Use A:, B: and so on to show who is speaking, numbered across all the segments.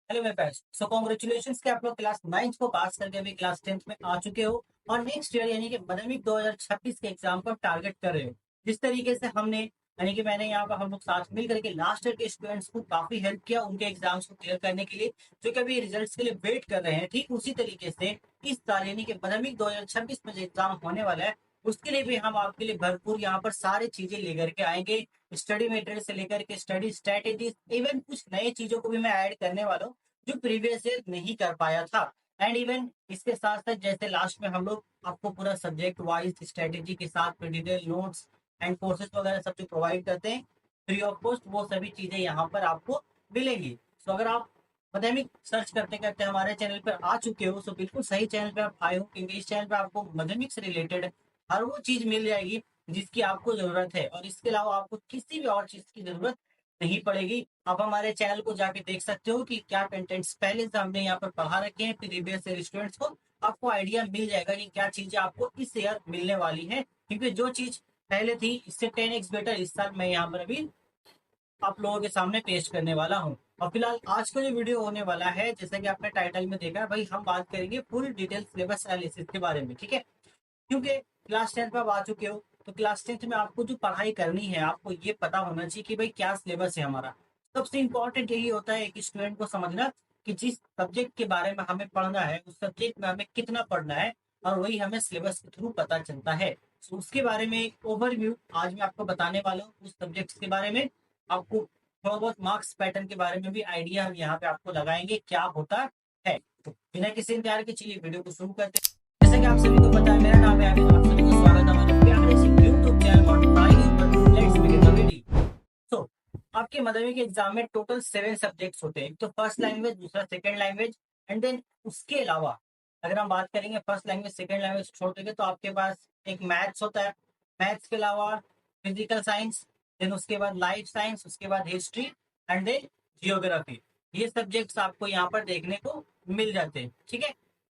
A: Hello मेरे friends, so congratulation कि आप लोग क्लास 9th को पास करके अभी क्लास 10th में आ चुके हो और नेक्स्ट ईयर यानी कि माध्यमिक 2026 के एग्जाम को टारगेट कर रहे हो। जिस तरीके से हमने यानी कि मैंने यहाँ पर हम लोग साथ मिल करके लास्ट ईयर के स्टूडेंट्स को काफी हेल्प किया उनके एग्जाम्स को क्लियर करने के लिए, जो कि अभी रिजल्ट्स के लिए वेट कर रहे हैं। ठीक उसी तरीके से इस साल यानी कि माध्यमिक 2026 में जो एग्जाम होने वाला है उसके लिए भी हम आपके लिए भरपूर यहाँ पर सारी चीजें लेकर के आएंगे। स्टडी मटेरियल से लेकर के स्टडी स्ट्रेटेजीज, इवन कुछ नए चीजों को भी मैं ऐड करने वाला हूँ जो प्रीवियस ईयर नहीं कर पाया था। एंड इवन इसके साथ साथ जैसे लास्ट में हम लोग आपको पूरा सब्जेक्ट वाइज स्ट्रेटेजी के साथ डिटेल नोट्स एंड कोर्सेज वगैरह सब जो प्रोवाइड करते हैं फ्री ऑफ कॉस्ट, वो सभी चीजें यहाँ पर आपको मिलेंगी। सो अगर आप माध्यमिक सर्च करते करते हमारे चैनल पर आ चुके हो तो बिल्कुल सही चैनल पे आप आए हो, क्योंकि इस चैनल पे आपको माध्यमिक से रिलेटेड हर वो चीज मिल जाएगी जिसकी आपको जरूरत है, और इसके अलावा आपको किसी भी और चीज की जरूरत नहीं पड़ेगी। आप हमारे चैनल को जाके देख सकते हो कि क्या कंटेंट्स पहले से हमने यहाँ पर पढ़ा रखे हैं प्रीवियस ईयर स्टूडेंट्स को। आपको आइडिया मिल जाएगा कि क्या चीजें आपको इस ईयर मिलने वाली है, क्योंकि जो चीज पहले थी इससे 10x बेटर इस साल मैं यहाँ पर अभी आप लोगों के सामने पेश करने वाला हूँ। और फिलहाल आज का जो वीडियो होने वाला है, जैसा कि आपने टाइटल में देखा है, भाई हम बात करेंगे फुल डिटेल सिलेबस एनालिसिस के बारे में। ठीक है, क्योंकि क्लास 10th में आप आ चुके हो तो क्लास 10th में आपको जो पढ़ाई करनी है आपको ये पता होना चाहिए कि भाई क्या सिलेबस है हमारा। सबसे इंपॉर्टेंट यही होता है एक स्टूडेंट को समझना कि जिस सब्जेक्ट के बारे में हमें पढ़ना है उस सब्जेक्ट में हमें कितना पढ़ना है, और वही हमें सिलेबस के थ्रू पता चलता है। तो उसके बारे में एक ओवरव्यू आज मैं आपको बताने वाला हूँ उस सब्जेक्ट के बारे में। आपको थोड़ा बहुत मार्क्स पैटर्न के बारे में भी आइडिया हम यहाँ पे आपको लगाएंगे क्या होता है। तो बिना किसी इंतजार के चलिए वीडियो को शुरू करते हैं। जैसा कि आप सभी को पता है, मेरा नाम है अमित, आप सभी को स्वागत है हमारे प्यारे से यूट्यूब चैनल और पढ़ाई लेट्स बिगिन द वीडियो। तो आपके माध्यमिक के एग्जाम में टोटल 7 सब्जेक्ट्स होते हैं। एक तो फर्स्ट लैंग्वेज, दूसरा सेकंड लैंग्वेज, एंड देन उसके अलावा अगर हम बात करेंगे फर्स्ट लैंग्वेज सेकंड लैंग्वेज छोड़ देंगे तो आपके पास एक मैथ्स होता है। मैथ्स के अलावा फिजिकल साइंस, देन उसके बाद लाइफ साइंस, उसके बाद हिस्ट्री एंड देन जियोग्राफी। ये सब्जेक्ट्स आपको यहाँ पर देखने को मिल जाते हैं। ठीक है,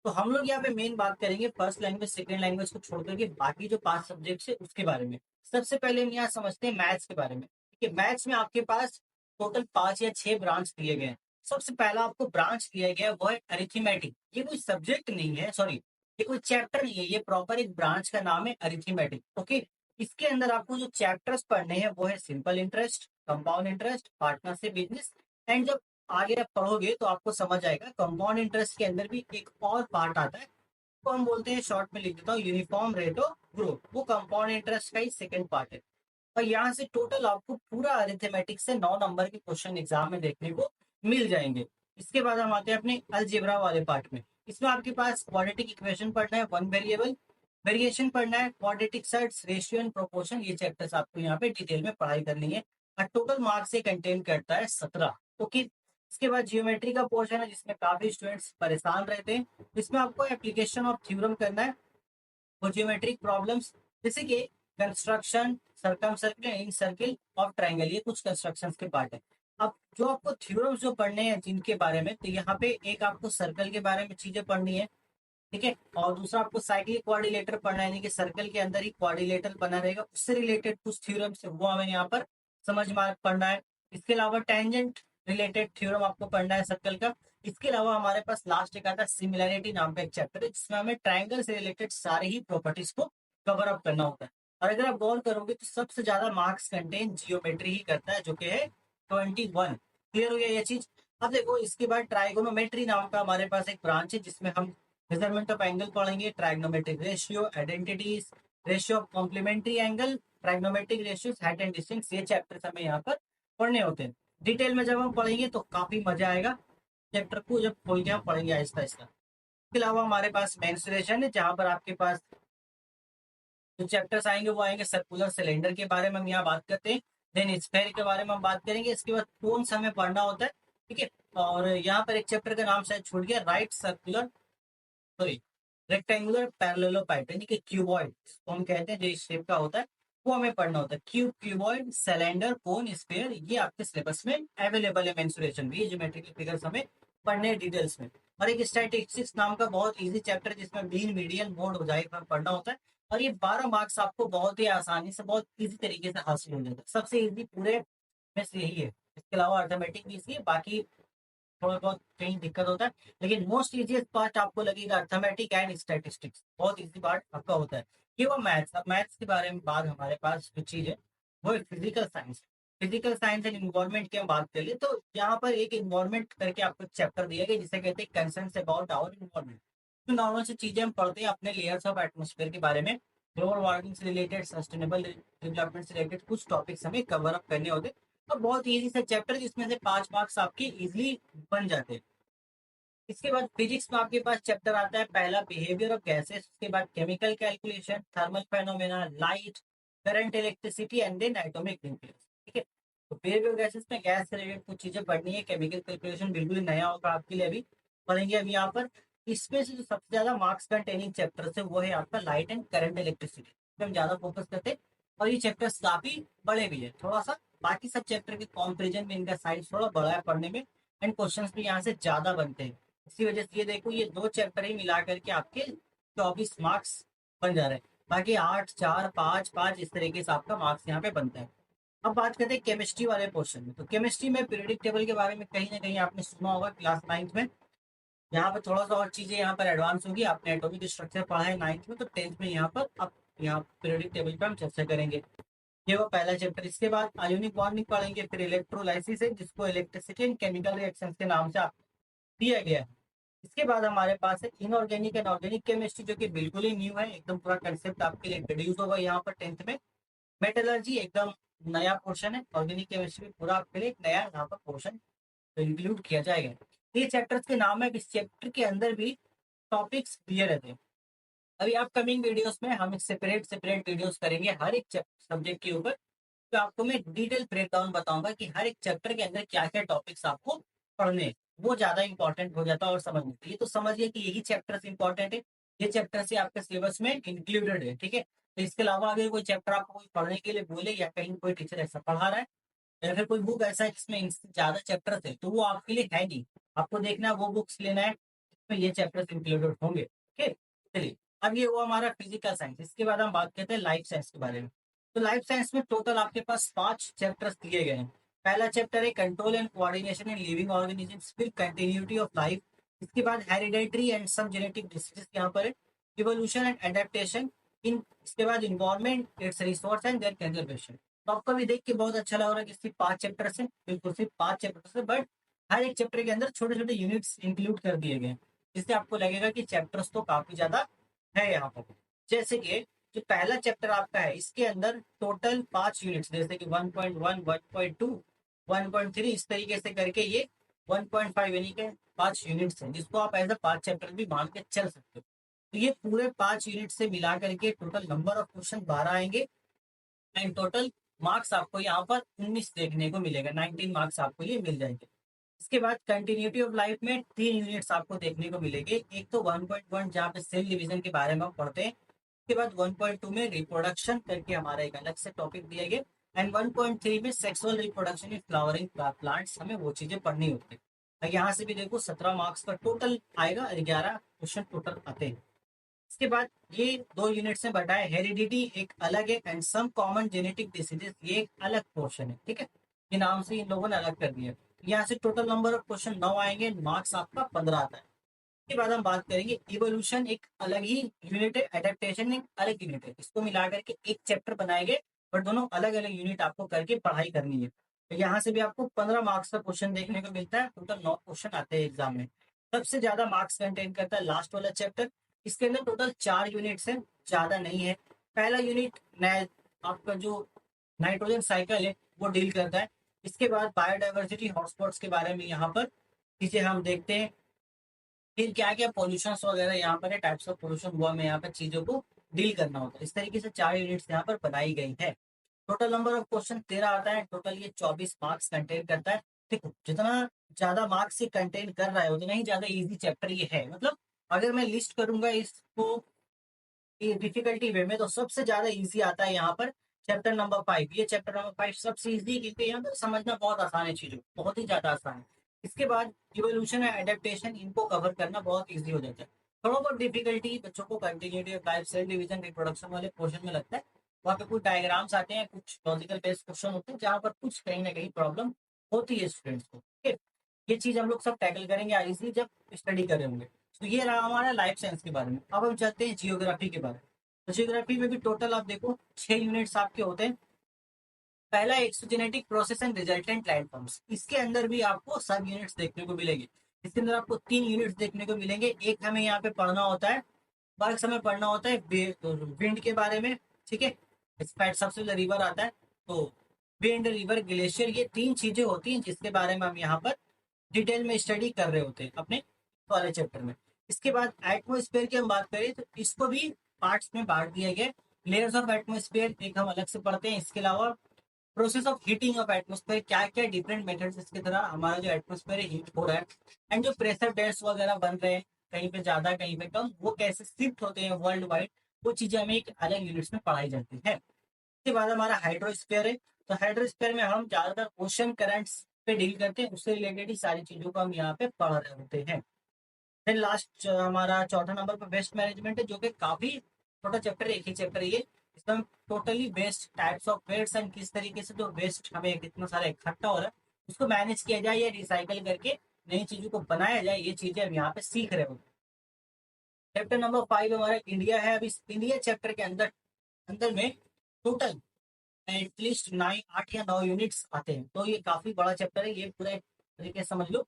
A: तो हम लोग यहाँ पे मेन बात करेंगे फर्स्ट लैंग्वेज सेकंड लैंग्वेज को छोड़ करके बाकी जो 5 सब्जेक्ट्स है उसके बारे में। सबसे पहले हम यहाँ समझते हैं मैथ्स के बारे में कि मैथ्स में आपके पास टोटल 5 या 6 ब्रांच दिए गए हैं। सबसे पहला आपको ब्रांच दिया गया है वो है अरिथमेटिक। ये कोई सब्जेक्ट नहीं है, सॉरी ये कोई चैप्टर नहीं है, ये प्रॉपर एक ब्रांच का नाम है अरिथमेटिक। ओके, इसके अंदर आपको जो चैप्टर्स पढ़ने हैं वो है simple interest, compound interest, partnership business. And जब आगे आप पढ़ोगे तो आपको समझ आएगा कंपाउंड इंटरेस्ट के अंदर भी एक और पार्ट आता है, तो हम बोलते हैं, शॉर्ट में लिख देता हूँ, यूनिफॉर्म रेट ऑफ ग्रोथ। वो कंपाउंड इंटरेस्ट का ही सेकंड पार्ट है। और यहाँ से टोटल आपको पूरा अरिथमेटिक से 9 नंबर के क्वेश्चन एग्जाम में देखने को मिल जाएंगे। इसके बाद हम आते हैं अपने अलजेब्रा वाले पार्ट में। इसमें आपके पास क्वाड्रेटिक इक्वेशन पढ़ना है, वन वेरिएबल वेरिएशन पढ़ना है, quadratic sets, ratio and proportion, ये चैप्टर्स आपको यहाँ पे डिटेल में पढ़ाई करनी है। और टोटल मार्क्स से कंटेन करता है 17। ओके, इसके बाद जियोमेट्री का पोर्शन है जिसमें काफी स्टूडेंट्स परेशान रहते हैं। इसमें आपको एप्लीकेशन ऑफ थ्योरम करना है और ज्योमेट्रिक प्रॉब्लम्स, जैसे कि कंस्ट्रक्शन, सर्कम सर्किल, इन सर्किल और ट्रायंगल, ये कुछ कंस्ट्रक्शंस के पार्ट है। अब जो आपको थ्योरम्स जो पढ़ने हैं जिनके बारे में, तो यहाँ पे एक आपको सर्कल के बारे में चीजें पढ़नी है। ठीक है, और दूसरा आपको साइक्लिक कोऑर्डिनेटर पढ़ना है, यानी कि सर्कल के अंदर ही कोऑर्डिनेटर बना रहेगा, उससे रिलेटेड कुछ थ्योरम्स है वो हमें यहाँ पर समझ में पढ़ना है। इसके अलावा टेंजेंट रिलेटेड थ्योरम आपको पढ़ना है सर्कल का। इसके अलावा हमारे पास लास्ट एक आता है सिमिलैरिटी नाम का एक चैप्टर है जिसमें हमें ट्रायंगल से रिलेटेड सारे ही प्रॉपर्टीज को कवर अप करना होता है। और अगर आप गौर करोगे तो सबसे ज्यादा मार्क्स कंटेन जियोमेट्री ही करता है, जो कि है 21। क्लियर हो गया ये चीज। अब देखो, इसके बाद ट्राइगोनोमेट्री नाम का हमारे पास एक ब्रांच है जिसमें हम मेजरमेंट ऑफ एंगल पढ़ेंगे, trigonometric ratio, identities, ratio of complementary angle, trigonometric ratio, height and distance, ये चैप्टर्स हमें यहाँ पर पढ़ने होते हैं। डिटेल में जब हम पढ़ेंगे तो काफी मजा आएगा। चैप्टर को जब खोल के हम पढ़ेंगे आहिस्ता आहिस्ता। इसके अलावा हमारे पास मेंसुरेशन है जहाँ पर आपके पास जो चैप्टर्स आएंगे वो आएंगे सर्कुलर सिलेंडर के बारे में हम यहाँ बात करते हैं। देन स्फेयर के बारे में हम बात करेंगे। इसके बाद कोन्स हमें पढ़ना होता है। ठीक है, और यहाँ पर एक चैप्टर का नाम शायद छूट गया, राइट सर्कुलर, सॉरी रेक्टेंगुलर पैरेललोपाइड, यानी कि क्यूबॉइड इसको हम कहते हैं, जो इस शेप का होता है वो हमें पढ़ना होता है। क्यूब, क्यूबॉइड, सिलेंडर, कोन, स्फीयर, ये आपके सिलेबस में अवेलेबल है। मेंसुरेशन भी, ज्योमेट्रिकल फिगर्स हमें पढ़ने डिटेल्स में। और एक स्टैटिस्टिक्स नाम का बहुत इजी चैप्टर है जिसमें मीन, मीडियन, मोड, उजाइफ हमें पढ़ना होता है। और ये 12 मार्क्स आपको बहुत ही आसानी से, बहुत इजी तरीके से हासिल हो जाता है। सबसे इजी पूरे में से यही है। इसके अलावा अर्थमेटिक भी इजी है, बाकी थोड़ा बहुत कहीं दिक्कत होता है, लेकिन मोस्ट इजीएस्ट पार्ट आपको लगेगा अर्थमेटिक एंड स्टैटिस्टिक्स, बहुत इजी पार्ट आपका होता है। ये वो मैथ्स, अब मैथ्स के बारे में बाद हमारे पास जो चीज है वो है physical science. Physical science and environment की हम बात कर ले तो यहाँ पर एक इन्वायरमेंट करके आपको एक चैप्टर दिया गया जिसे कहते हैं कंसर्न्स अबाउट आवर इन्वायरमेंट। तो नॉर्मल से चीजें हम पढ़ते हैं अपने लेयर्स ऑफ एटमोस्फेयर के बारे में, ग्लोबल वार्मिंग से रिलेटेड, सस्टेनेबल डेवलपमेंट से रिलेटेड कुछ टॉपिक्स हमें कवर अप करने होते हैं। और बहुत इजी सा चैप्टर जिसमें से 5 मार्क्स आपके इजिली बन जाते हैं। इसके बाद फिजिक्स में आपके पास चैप्टर आता है पहला बिहेवियर ऑफ गैसेस, उसके बाद chemical calculation, thermal phenomena, light, current, electricity and then atomic nucleus. ठीक है, तो बिहेवियर गैसेस में गैस से रिलेटेड कुछ चीजें पढ़नी है, केमिकल कैलकुलेशन बिल्कुल ही नया होगा आपके लिए, अभी पढ़ेंगे अभी यहाँ पर। इसमें से जो सबसे ज्यादा मार्क्स कंटेनिंग चैप्टर है वो है आपका लाइट एंड करंट इलेक्ट्रिसिटी, पे हम ज्यादा फोकस करते हैं। और ये चैप्टर्स काफी बड़े भी है थोड़ा सा, बाकी सब चैप्टर के कंपेरिजन में इनका साइज थोड़ा बड़ा है पढ़ने में, एंड क्वेश्चंस भी यहाँ से ज्यादा बनते हैं। इसी वजह से ये देखो ये दो चैप्टर ही मिला करके आपके 24 मार्क्स बन जा रहे हैं, बाकी 8, 4, 5, 5 इस तरीके से आपका मार्क्स यहाँ पे बनता है। अब बात करते हैं केमिस्ट्री वाले पोर्शन में, तो केमिस्ट्री में पीरियोडिक टेबल के बारे में कहीं ना कहीं आपने सुना होगा क्लास 9th में। यहाँ पर थोड़ा सा और चीजें यहाँ पर एडवांस होगी, आपने एटॉमिक स्ट्रक्चर पढ़ा है 9th में, तो 10th में यहाँ पर अब यहाँ पीरियोडिक टेबल पे हम चर्चा करेंगे। ये वो पहला चैप्टर। इसके बाद आयोनिक बॉन्डिंग पढ़ेंगे, फिर इलेक्ट्रोलाइसिस है जिसको इलेक्ट्रिसिटी एंड केमिकल रिएक्शंस के नाम से दिया गया है। इसके बाद हमारे पास है इनऑर्गेनिक एंड ऑर्गेनिक केमिस्ट्री जो कि बिल्कुल ही न्यू है, एकदम पूरा कंसेप्ट आपके लिए इंट्रोड्यूस होगा यहाँ पर 10th में। मेटलर्जी एकदम नया पोर्शन है, ऑर्गेनिक केमिस्ट्री पूरा आपके लिए एक नया यहाँ पर पोर्शन इंक्लूड किया जाएगा। ये चैप्टर्स के नाम है, इस चैप्टर के अंदर भी टॉपिक्स क्लियर रहते हैं। अभी अपकमिंग वीडियोस में हम सेपरेट सेपरेट वीडियोस करेंगे हर एक सब्जेक्ट के ऊपर, तो आपको मैं डिटेल ब्रेकडाउन बताऊंगा कि हर एक चैप्टर के अंदर क्या क्या टॉपिक्स आपको पढ़ने हैं। वो ज्यादा इंपॉर्टेंट हो जाता है और समझने के लिए, तो समझिए कि यही चैप्टर इंपॉर्टेंट है, ये चैप्टर से आपके सिलेबस में इंक्लूडेड है। ठीक है, तो इसके अलावा अगर कोई चैप्टर आपको कोई पढ़ने के लिए बोले या कहीं कोई टीचर ऐसा पढ़ा रहा है या फिर कोई बुक ऐसा है जिसमें इनसे ज्यादा चैप्टर थे, तो वो आपके लिए है नहीं। आपको देखना है वो बुक्स लेना है जिसमें ये चैप्टर्स इंक्लूडेड होंगे। ओके, चलिए, अब ये हुआ हमारा फिजिकल साइंस। इसके बाद हम बात करते हैं लाइफ साइंस के बारे में। तो लाइफ साइंस में टोटल आपके पास 5 चैप्टर्स दिए गए हैं। पहला चैप्टर है control and coordination in living organisms, फिर कंटिन्यूटी ऑफ लाइफ। इसके बाद hereditary and some genetic diseases यहाँ पर है, इवोल्यूशन एंड एडेप्टेशन इन, इसके बाद environment, its resource and their conservation. तो आपको भी देख के बहुत अच्छा लग रहा है कि सिर्फ 5 चैप्टर है, बिल्कुल सिर्फ 5 चैप्टर है, बट हर एक चैप्टर के अंदर छोटे छोटे यूनिट्स इंक्लूड कर दिए गए हैं, जिससे आपको लगेगा कि चैप्टर्स तो काफी ज्यादा है यहाँ पर। जैसे कि जो पहला चैप्टर आपका है इसके अंदर टोटल 5 यूनिट्स, जैसे कि 1.1, 1.2, 1.3 इस तरीके से करके ये 1.5 यानी कि 5 यूनिट्स हैं, जिसको आप एज अ 5 चैप्टर भी मान के चल सकते हो। तो ये पूरे 5 यूनिट से मिला करके टोटल नंबर ऑफ क्वेश्चन 12 आएंगे, एंड टोटल मार्क्स आपको यहाँ पर 19 देखने को मिलेगा, 19 मार्क्स आपको ये मिल जाएंगे। इसके बाद कंटिन्यूटी ऑफ लाइफ में 3 यूनिट्स आपको देखने को मिलेंगे, एक तो 1.1 जहाँ पे सेल डिवीजन के बारे में हम पढ़ते हैं, उसके बाद 1.2 में रिप्रोडक्शन करके हमारा एक अलग से टॉपिक दिया गया, एंड 1.3 में sexual reproduction in flowering plants, हमें वो चीजें पढ़नी होती है। यहाँ से भी देखो 17 मार्क्स का टोटल आएगा, 11 क्वेश्चन टोटल आते हैं। इसके बाद ये 2 यूनिट से बटा है, हेरिडिटी एक अलग है, and some common genetic diseases ये एक अलग पोर्शन है। ठीक है, ये नाम से इन लोगों ने अलग कर दिया है। यहाँ से टोटल नंबर ऑफ क्वेश्चन 9 आएंगे, मार्क्स आपका 15 आता है। इसके बाद हम बात करेंगे इवोल्यूशन, एक अलग ही यूनिट है, एडेप्टेशन एक अलग यूनिट है, इसको मिला करके एक चैप्टर बनाएंगे, पर दोनों अलग अलग यूनिट आपको करके पढ़ाई करनी है। तो यहाँ से भी आपको 15 मार्क्स का क्वेश्चन देखने को मिलता है, टोटल 9 क्वेश्चन आते हैं एग्जाम में। सबसे ज्यादा मार्क्स कंटेन करता है लास्ट वाला चैप्टर, इसके अंदर टोटल 4 यूनिट्स है, ज्यादा नहीं है। पहला यूनिट आपका जो नाइट्रोजन साइकिल है वो डील करता है। इसके बाद बायोडाइवर्सिटी हॉटस्पॉट्स के बारे में यहाँ पर चीजें हम देखते हैं, फिर क्या क्या पॉल्यूशन वगैरह यहाँ पर है, टाइप्स ऑफ पॉल्यूशन हुआ में यहाँ पर चीजों को डील करना होता है। इस तरीके से 4 यूनिट्स यहाँ पर बनाई गई है। टोटल नंबर ऑफ क्वेश्चन 13 आता है, टोटल ये 24 मार्क्स कंटेन करता है। देखो जितना ज्यादा मार्क्स ये कंटेन कर रहा है उतना ही ज्यादा इजी चैप्टर ये है, मतलब अगर मैं लिस्ट करूंगा इसको ये डिफिकल्टी वे में, तो सबसे ज्यादा इजी आता है यहाँ पर चैप्टर नंबर 5। ये चैप्टर नंबर 5 सबसे इजी, क्योंकि यहाँ पर समझना बहुत आसान है, चीजों बहुत ही ज्यादा आसान है। इसके बाद इवोल्यूशन एंड एडेप्टेशन, इनको कवर करना बहुत इजी हो जाता है। थोड़ा बहुत डिफिकल्टी बच्चों को continuity of life, cell division, reproduction वाले पोर्शन में लगता है। वहाँ पे कुछ डायग्राम्स आते हैं, कुछ लॉजिकल बेस्ड क्वेश्चन होते हैं, जहाँ पर कुछ कहीं ना कहीं प्रॉब्लम होती है स्टूडेंट्स को। ठीक है, ये चीज हम लोग सब टैकल करेंगे आइसली जब स्टडी कर रहे होंगे। तो ये रहा हमारा लाइफ साइंस के बारे में। अब हम चलते हैं जियोग्राफी के बारे में। तो जियोग्राफी में भी टोटल आप देखो 6 यूनिट्स आपके होते हैं। पहला exogenetic process and resultant landforms, इसके अंदर भी आपको सब यूनिट्स देखने को मिलेंगे। इसके अंदर आपको 3 यूनिट्स देखने को मिलेंगे। एक हमें यहाँ पे पढ़ना होता है, वर्क समय पढ़ना होता है विंड के बारे में, ठीक है। सबसे पहले रिवर आता है, तो विंड, रिवर, ग्लेशियर, ये 3 चीजें होती हैं जिसके बारे में हम यहाँ पर डिटेल में स्टडी कर रहे होते हैं अपने वाले चैप्टर में। इसके बाद एटमोस्फेयर की हम बात करें तो इसको भी पार्ट्स में बांट दिया गया। लेयर्स ऑफ एटमोस्फेयर एक हम अलग से पढ़ते हैं। इसके अलावा process of heating of atmosphere, क्या क्या डिफरेंट मेथड्स इसके द्वारा हमारा जो एटमोस्फेयर हीट हो रहा है, एंड जो प्रेशर डेट्स वगैरह बन रहे हैं कहीं पे ज्यादा कहीं पे कम, वो कैसे शिफ्ट होते हैं वर्ल्ड वाइड, वो चीजें हमें एक अलग यूनिट्स में पढ़ाई जाती है। इसके बाद हमारा हाइड्रोस्फीयर है। तो हाइड्रोस्फीयर में हम ज्यादातर ओशन करंट्स पे डील करते हैं, उससे रिलेटेड ही सारी चीजों को हम यहाँ पे पढ़ रहे होते हैं। फिर लास्ट हमारा चौथा नंबर पर वेस्ट मैनेजमेंट है, जो कि काफी छोटा चैप्टर है, एक ही चैप्टर है ये। इसमें हम totally waste, types of waste and किस तरीके से जो वेस्ट हमें कितना सारा इकट्ठा हो रहा है उसको मैनेज किया जाए या रिसाइकल करके नई चीजों को बनाया जाए, ये चीजें हम यहाँ पे सीख रहे होते हैं। चैप्टर नंबर 5 हमारा इंडिया है। अब इस इंडिया चैप्टर के अंदर अंदर में टोटल एटलीस्ट 8 या 9 यूनिट्स आते हैं। तो ये काफी बड़ा चैप्टर है, ये पूरा एक तरीके से समझ लो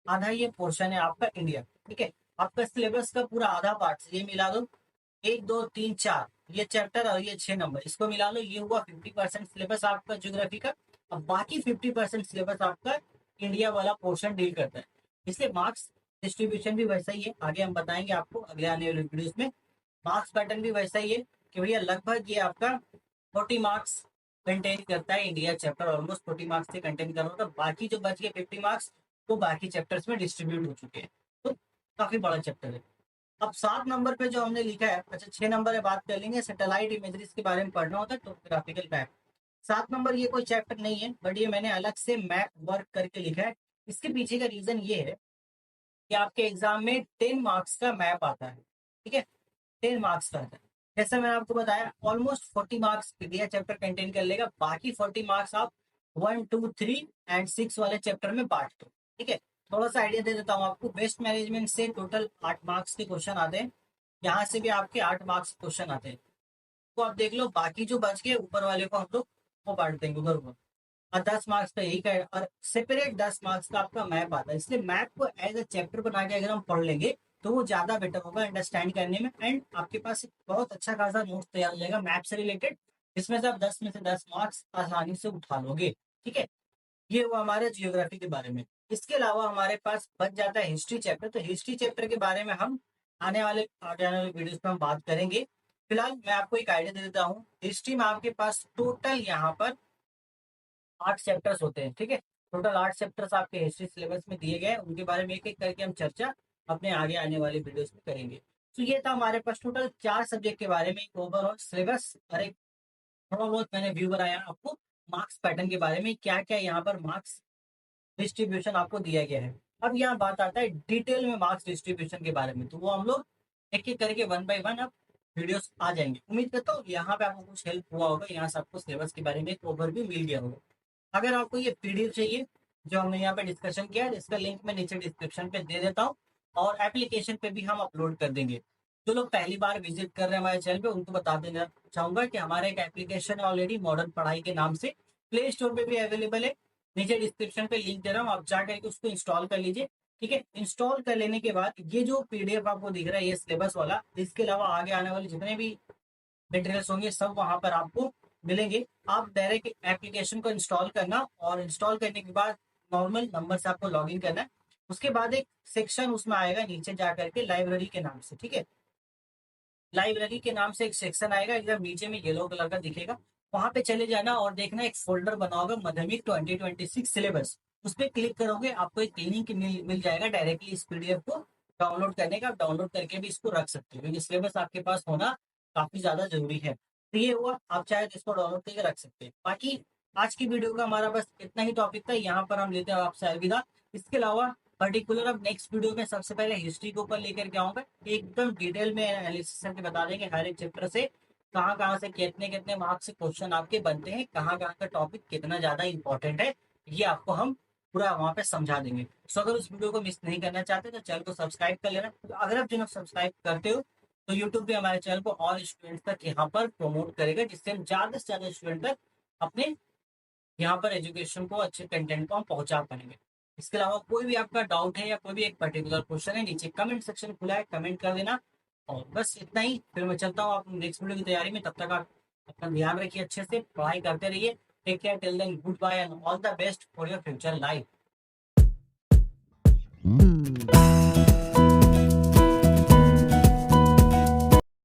A: आधा ये पोर्शन है आपका इंडिया, ठीक है। आपका सिलेबस का पूरा आधा पार्ट ये मिला दो, 1 2 3 4 ये चैप्टर और ये 6 नंबर इसको मिला लो, ये हुआ 50% सिलेबस आपका ज्योग्राफी का। अब बाकी 50% सिलेबस आपका इंडिया वाला पोर्शन डील करता है। इसलिए मार्क्स डिस्ट्रीब्यूशन भी वैसा ही है, आगे हम बताएंगे आपको अगले आने वाले वीडियोस में। मार्क्स पैटर्न भी वैसा ही है कि भैया लगभग ये आपका 40 मार्क्स कंटेन करता है। इंडिया चैप्टर ऑलमोस्ट 40 मार्क्स से कंटेन कर रहा था, बाकी जो बच गए 50 मार्क्स वो बाकी चैप्टर्स में डिस्ट्रीब्यूट हो चुके हैं। तो काफी बड़ा चैप्टर है। अब 7 नंबर पे जो हमने लिखा है, अच्छा 6 नंबर है, बात कर लेंगे सैटेलाइट इमेजरीज के बारे में पढ़ना होता है, टोपोग्राफिकल मैप। 7 नंबर ये कोई चैप्टर नहीं है, बट ये मैंने अलग से मैप वर्क करके लिखा है। इसके पीछे का रीजन ये है कि आपके एग्जाम में 10 मार्क्स का मैप आता है, ठीक है। 10 मार्क्स का आता है। जैसे मैंने आपको बताया almost 40 marks India chapter contain कर लेगा, बाकी 40 मार्क्स आप 1 2 3 एंड 6 वाले चैप्टर में बांट दो, ठीक है। थोड़ा सा आइडिया दे देता हूँ आपको। वेस्ट मैनेजमेंट से टोटल 8 मार्क्स के क्वेश्चन आते हैं, यहाँ से भी आपके 8 मार्क्स क्वेश्चन आते हैं। तो आप देख लो बाकी जो बच गए ऊपर वाले को हम लोग वो बांट देंगे उधर उधर। और 10 मार्क्स का यही का है, और सेपरेट 10 मार्क्स का आपका मैप आता है। इसलिए मैप को एज अ चैप्टर बना के अगर हम पढ़ लेंगे तो वो ज्यादा बेटर होगा अंडरस्टैंड करने में, एंड आपके पास एक बहुत अच्छा खासा नोट तैयार हो जाएगा मैप से रिलेटेड, जिसमें से आप 10 में से 10 मार्क्स आसानी से उठा लोगे, ठीक है। ये हुआ हमारे जियोग्राफी के बारे में। इसके अलावा हमारे पास बच जाता है हिस्ट्री चैप्टर। तो हिस्ट्री चैप्टर के बारे में हम आने वाले वीडियोस में हम बात करेंगे। फिलहाल मैं आपको एक आइडिया दे देता हूँ। हिस्ट्री में आपके पास टोटल यहाँ पर 8 चैप्टर्स होते हैं, ठीक है। टोटल 8 चैप्टर्स आपके हिस्ट्री सिलेबस में दिए गए हैं, उनके बारे में एक एक करके हम चर्चा अपने आगे आने वाले वीडियोस में करेंगे। तो ये था हमारे पास टोटल 4 सब्जेक्ट के बारे में एक ओवरऑल सिलेबस, और एक थोड़ा बहुत मैंने व्यू बनाया आपको मार्क्स पैटर्न के बारे में, क्या क्या यहाँ पर मार्क्स डिस्ट्रीब्यूशन आपको दिया गया है। अब यहाँ बात आता है डिटेल में मार्क्स डिस्ट्रीब्यूशन के बारे में, तो वो हम लोग एक एक करके 1 बाय 1 अब वीडियोस आ जाएंगे। उम्मीद करता हूँ यहाँ पे आपको कुछ हेल्प हुआ होगा, यहाँ से आपको सिलेबस के बारे में एक ओवरव्यू मिल गया होगा। अगर आपको ये पीडीएफ चाहिए जो हमने यहाँ पे डिस्कशन किया है, इसका लिंक मैं नीचे डिस्क्रिप्शन पे दे देता हूँ, और एप्लीकेशन पे भी हम अपलोड कर देंगे। जो लोग पहली बार विजिट कर रहे हैं हमारे चैनल पे, उनको बता देना चाहूंगा कि हमारा एक एप्लीकेशन है ऑलरेडी मॉडर्न पढ़ाई के नाम से, प्ले स्टोर पे भी अवेलेबल है। नीचे डिस्क्रिप्शन पे लिंक दे रहा हूँ, आप जा करके उसको इंस्टॉल कर लीजिए, ठीक है। इंस्टॉल कर लेने के बाद ये जो पीडीएफ आपको दिख रहा है ये सिलेबस वाला, इसके अलावा आगे आने वाले जितने भी मटेरियल्स होंगे सब वहां पर आपको मिलेंगे। आप डायरेक्ट एप्लीकेशन को इंस्टॉल करना, और इंस्टॉल करने के बाद नॉर्मल नंबर से आपको लॉगिन करना है। उसके बाद एक सेक्शन उसमें आएगा नीचे जा करके लाइब्रेरी के नाम से, ठीक है। लाइब्रेरी के नाम से एक सेक्शन आएगा एकदम नीचे में येलो कलर का दिखेगा, वहां पे चले जाना और देखना एक फोल्डर बना होगा माध्यमिक 2026 सिलेबस। उस पर क्लिक करोगे आपको एक लिंक मिल जाएगा डायरेक्टली इस पीडीएफ को डाउनलोड करने का। आप डाउनलोड करके भी इसको रख सकते हो, क्योंकि सिलेबस आपके पास होना काफी ज्यादा जरूरी है। तो ये हुआ, आप चाहे तो इसको डाउनलोड करके रख सकते हैं। बाकी आज की वीडियो का हमारा बस इतना ही टॉपिक था, यहाँ पर हम लेते हैं आपसे अलविदा। इसके अलावा पर्टिकुलर अब नेक्स्ट वीडियो में सबसे पहले हिस्ट्री के ऊपर लेकर के आऊंगा, एकदम डिटेल में एनालिसिस करके बता देंगे हर एक चैप्टर से कहाँ कहाँ से कितने कितने मार्क्स से क्वेश्चन आपके बनते हैं, कहाँ कहाँ का टॉपिक कितना ज्यादा इंपॉर्टेंट है, ये आपको हम पूरा वहाँ पे समझा देंगे। सो अगर उस वीडियो को मिस नहीं करना चाहते तो चैनल को सब्सक्राइब कर लेना। तो अगर आप चैनल सब्सक्राइब करते हो तो यूट्यूब भी हमारे चैनल को ऑल स्टूडेंट्स तक यहाँ पर प्रमोट करेगा, जिससे हम ज़्यादा से ज़्यादा स्टूडेंट तक अपने यहाँ पर एजुकेशन को, अच्छे कंटेंट को हम पहुंचा पाएंगे। इसके अलावा कोई भी आपका डाउट है या कोई भी एक पर्टिकुलर क्वेश्चन है, नीचे कमेंट सेक्शन खुला है, कमेंट कर देना। और बस इतना ही, फिर मैं चलता हूँ आप नेक्स्ट वीडियो की तैयारी में। तब तक आप अपना ध्यान रखिए, अच्छे से पढ़ाई करते रहिए। Take care, till then goodbye and all the best for your future life.